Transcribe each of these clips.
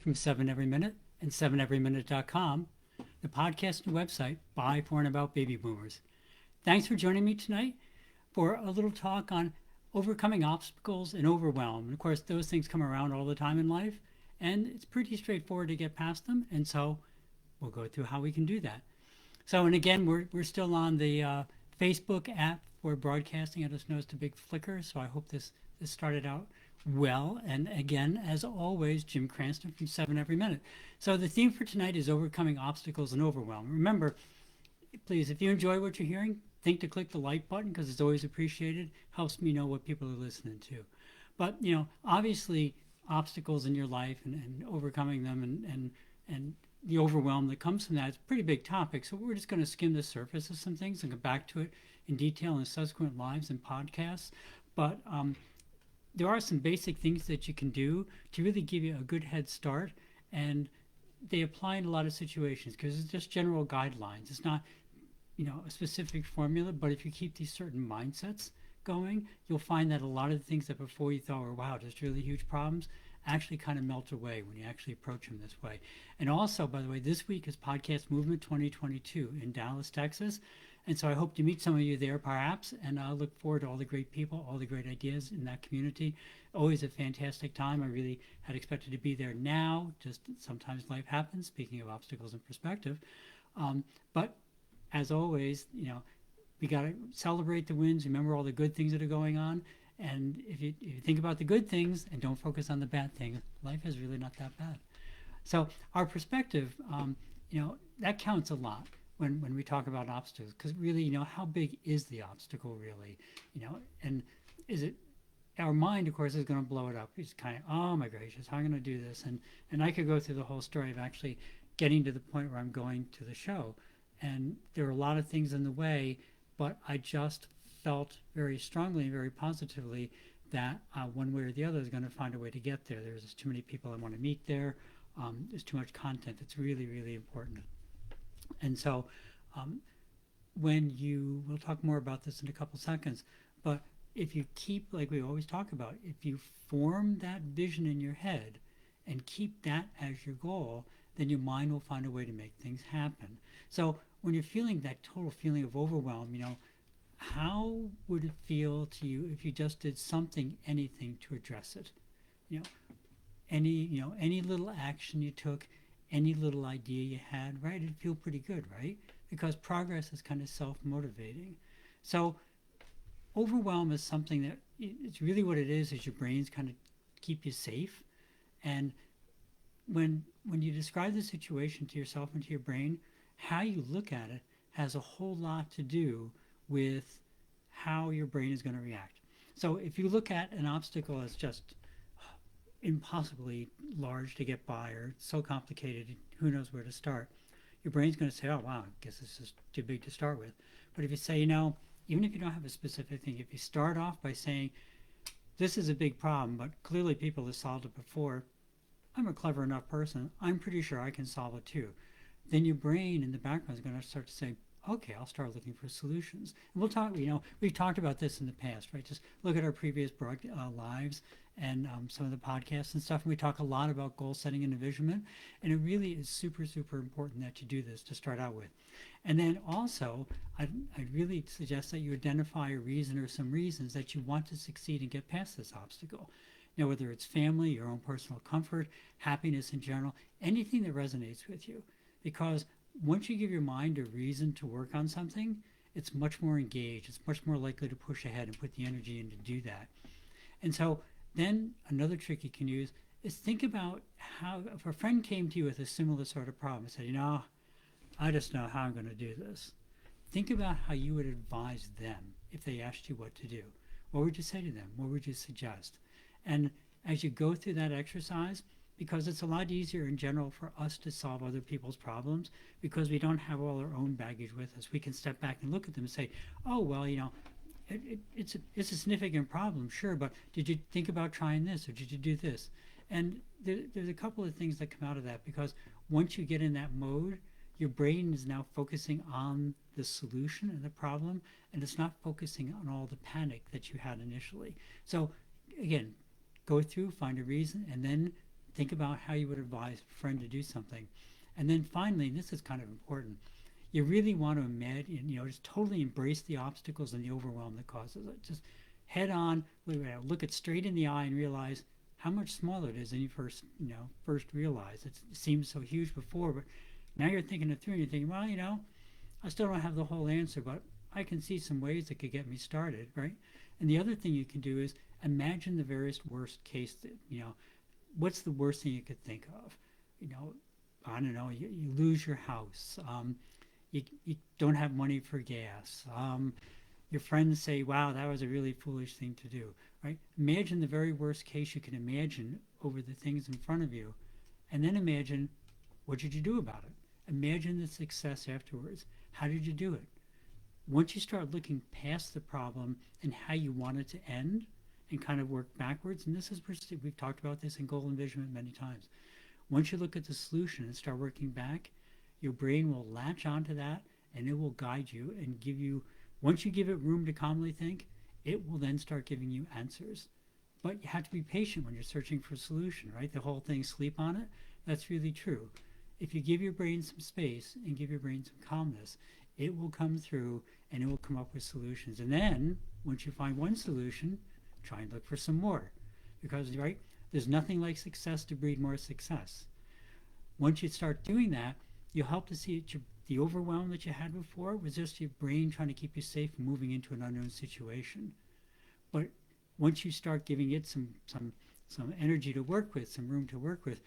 from 7 Every Minute and 7everyminute.com, the podcast and website by, for, and about baby boomers. Thanks for joining me tonight for a little talk on overcoming obstacles and overwhelm. And of course, those things come around all the time in life, and it's pretty straightforward to get past them. And so we'll go through how we can do that. So, and again, we're still on the Facebook app for broadcasting. I just noticed a big flicker, so I hope this started out well. And again, as always, Jim Cranston from 7 Every Minute. So the theme for tonight is overcoming obstacles and overwhelm. Remember, please, if you enjoy what you're hearing, think to click the like button because it's always appreciated. Helps me know what people are listening to. But, obviously, obstacles in your life and overcoming them and the overwhelm that comes from that is a pretty big topic. So we're just going to skim the surface of some things and go back to it in detail in subsequent lives and podcasts. But there are some basic things that you can do to really give you a good head start. And they apply in a lot of situations because it's just general guidelines. It's not, a specific formula, but if you keep these certain mindsets going, you'll find that a lot of the things that before you thought were, wow, just really huge problems, actually kind of melt away when you actually approach them this way. And also, by the way, this week is Podcast Movement 2022 in Dallas, Texas. And so I hope to meet some of you there perhaps, and I look forward to all the great people, all the great ideas in that community. Always a fantastic time. I really had expected to be there now, just sometimes life happens, speaking of obstacles and perspective. But as always, we got to celebrate the wins, remember all the good things that are going on. And if you think about the good things and don't focus on the bad things, life is really not that bad. So our perspective, that counts a lot when we talk about obstacles, because really, how big is the obstacle really? And is it, our mind, of course, is going to blow it up. It's kind of, oh my gracious, how am I going to do this? And I could go through the whole story of actually getting to the point where I'm going to the show. And there are a lot of things in the way, but I just felt very strongly and very positively that one way or the other is going to find a way to get there. There's just too many people I want to meet there. There's too much content. It's really, really important. And so we'll talk more about this in a couple seconds, but if you keep, like we always talk about, if you form that vision in your head and keep that as your goal, then your mind will find a way to make things happen. So when you're feeling that total feeling of overwhelm, how would it feel to you if you just did something, anything to address it? Any little action you took, any little idea you had, right? It'd feel pretty good, right? Because progress is kind of self-motivating. So overwhelm is something that it's really what it is your brains kind of keep you safe. And when you describe the situation to yourself and to your brain, how you look at it has a whole lot to do with how your brain is going to react. So if you look at an obstacle as just impossibly large to get by or so complicated, who knows where to start, your brain's going to say, oh, wow, I guess this is too big to start with. But if you say, even if you don't have a specific thing, if you start off by saying, this is a big problem, but clearly people have solved it before, I'm a clever enough person, I'm pretty sure I can solve it too. Then your brain in the background is going to start to say, okay, I'll start looking for solutions. And we'll talk, we've talked about this in the past, right? Just look at our previous lives and some of the podcasts and stuff. And we talk a lot about goal setting and envisionment. And it really is super, super important that you do this to start out with. And then also, I'd really suggest that you identify a reason or some reasons that you want to succeed and get past this obstacle. Whether it's family, your own personal comfort, happiness in general, anything that resonates with you. Because once you give your mind a reason to work on something, it's much more engaged. It's much more likely to push ahead and put the energy in to do that. And so then another trick you can use is think about how, if a friend came to you with a similar sort of problem and said, I just know how I'm going to do this. Think about how you would advise them if they asked you what to do. What would you say to them? What would you suggest? And as you go through that exercise, because it's a lot easier in general for us to solve other people's problems because we don't have all our own baggage with us. We can step back and look at them and say, oh, well, it's a significant problem, sure, but did you think about trying this or did you do this? And there's a couple of things that come out of that because once you get in that mode, your brain is now focusing on the solution and the problem, and it's not focusing on all the panic that you had initially. So again, go through, find a reason, and then Think about how you would advise a friend to do something. And then finally, and this is kind of important, you really want to imagine, just totally embrace the obstacles and the overwhelm that causes it. Just head on, look it straight in the eye and realize how much smaller it is than you first realized. It seemed so huge before, but now you're thinking it through and you're thinking, well, I still don't have the whole answer, but I can see some ways that could get me started, right? And the other thing you can do is imagine the various worst case, what's the worst thing you could think of? I don't know, you lose your house, you don't have money for gas, your friends say, wow, that was a really foolish thing to do, right? Imagine the very worst case you can imagine over the things in front of you, and then imagine, what did you do about it? Imagine the success afterwards. How did you do it? Once you start looking past the problem and how you want it to end and kind of work backwards, and we've talked about this in goal envisionment many times. Once you look at the solution and start working back, your brain will latch onto that and it will guide you and give you, once you give it room to calmly think, it will then start giving you answers. But you have to be patient when you're searching for a solution, right? The whole thing, sleep on it, that's really true. If you give your brain some space and give your brain some calmness, it will come through and it will come up with solutions. And then, once you find one solution, try and look for some more. Because, right, there's nothing like success to breed more success. Once you start doing that, you'll help to see the overwhelm that you had before was just your brain trying to keep you safe from moving into an unknown situation. But once you start giving it some energy to work with, some room to work with,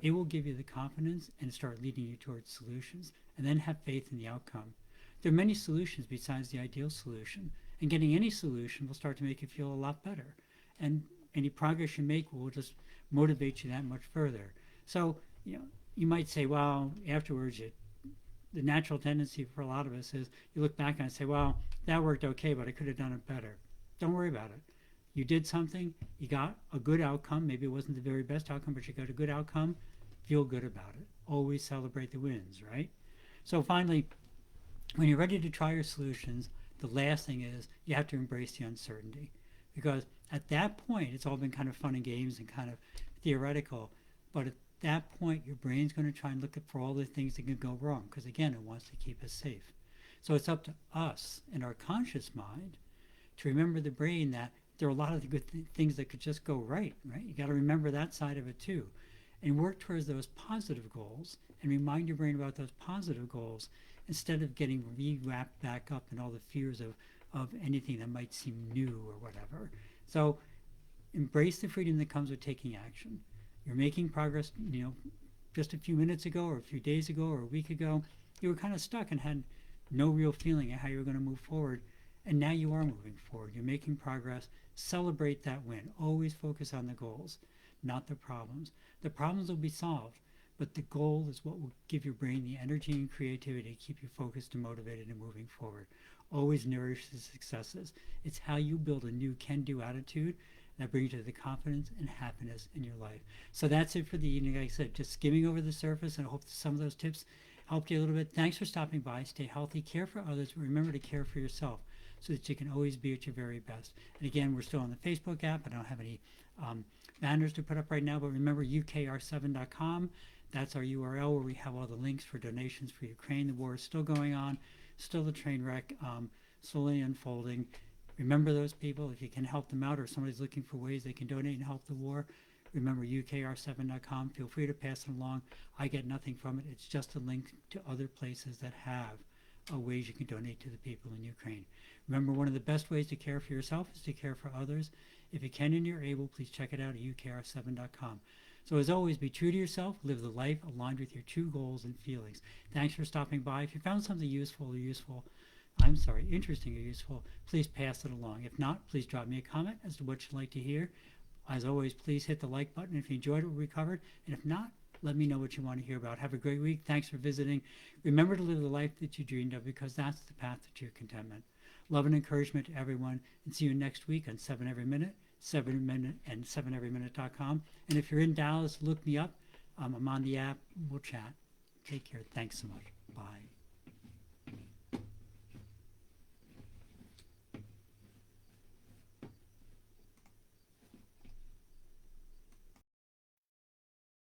it will give you the confidence and start leading you towards solutions. And then have faith in the outcome. There are many solutions besides the ideal solution. And getting any solution will start to make you feel a lot better. And any progress you make will just motivate you that much further. So, you might say, well, afterwards, the natural tendency for a lot of us is you look back and say, well, that worked okay, but I could have done it better. Don't worry about it. You did something, you got a good outcome. Maybe it wasn't the very best outcome, but you got a good outcome. Feel good about it. Always celebrate the wins, right? So finally, when you're ready to try your solutions, the last thing is you have to embrace the uncertainty. Because at that point, it's all been kind of fun and games and kind of theoretical. But at that point, your brain's going to try and look for all the things that can go wrong. Because again, it wants to keep us safe. So it's up to us in our conscious mind to remember the brain that there are a lot of the good things that could just go right? You got to remember that side of it too. And work towards those positive goals and remind your brain about those positive goals instead of getting re-wrapped back up in all the fears of anything that might seem new or whatever. So embrace the freedom that comes with taking action. You're making progress, just a few minutes ago or a few days ago or a week ago, you were kind of stuck and had no real feeling of how you were going to move forward. And now you are moving forward. You're making progress. Celebrate that win. Always focus on the goals, not the problems. The problems will be solved, but the goal is what will give your brain the energy and creativity to keep you focused and motivated and moving forward. Always nourish the successes. It's how you build a new can-do attitude that brings you the confidence and happiness in your life. So that's it for the evening. Like I said, just skimming over the surface, and I hope some of those tips helped you a little bit. Thanks for stopping by. Stay healthy, care for others, but remember to care for yourself so that you can always be at your very best. And again, we're still on the Facebook app. I don't have any banners to put up right now, but remember ukr7.com. That's our URL where we have all the links for donations for Ukraine. The war is still going on, still a train wreck, slowly unfolding. Remember those people. If you can help them out or somebody's looking for ways they can donate and help the war, remember ukr7.com. Feel free to pass it along. I get nothing from it. It's just a link to other places that have ways you can donate to the people in Ukraine. Remember, one of the best ways to care for yourself is to care for others. If you can and you're able, please check it out at ukr7.com. So as always, be true to yourself, live the life aligned with your true goals and feelings. Thanks for stopping by. If you found something interesting or useful, please pass it along. If not, please drop me a comment as to what you'd like to hear. As always, please hit the like button if you enjoyed what we covered. And if not, let me know what you want to hear about. Have a great week. Thanks for visiting. Remember to live the life that you dreamed of, because that's the path to your contentment. Love and encouragement to everyone, and see you next week on 7 Every Minute, 7 Minute, and 7everyminute.com. And if you're in Dallas, look me up. I'm on the app. We'll chat. Take care. Thanks so much. Bye.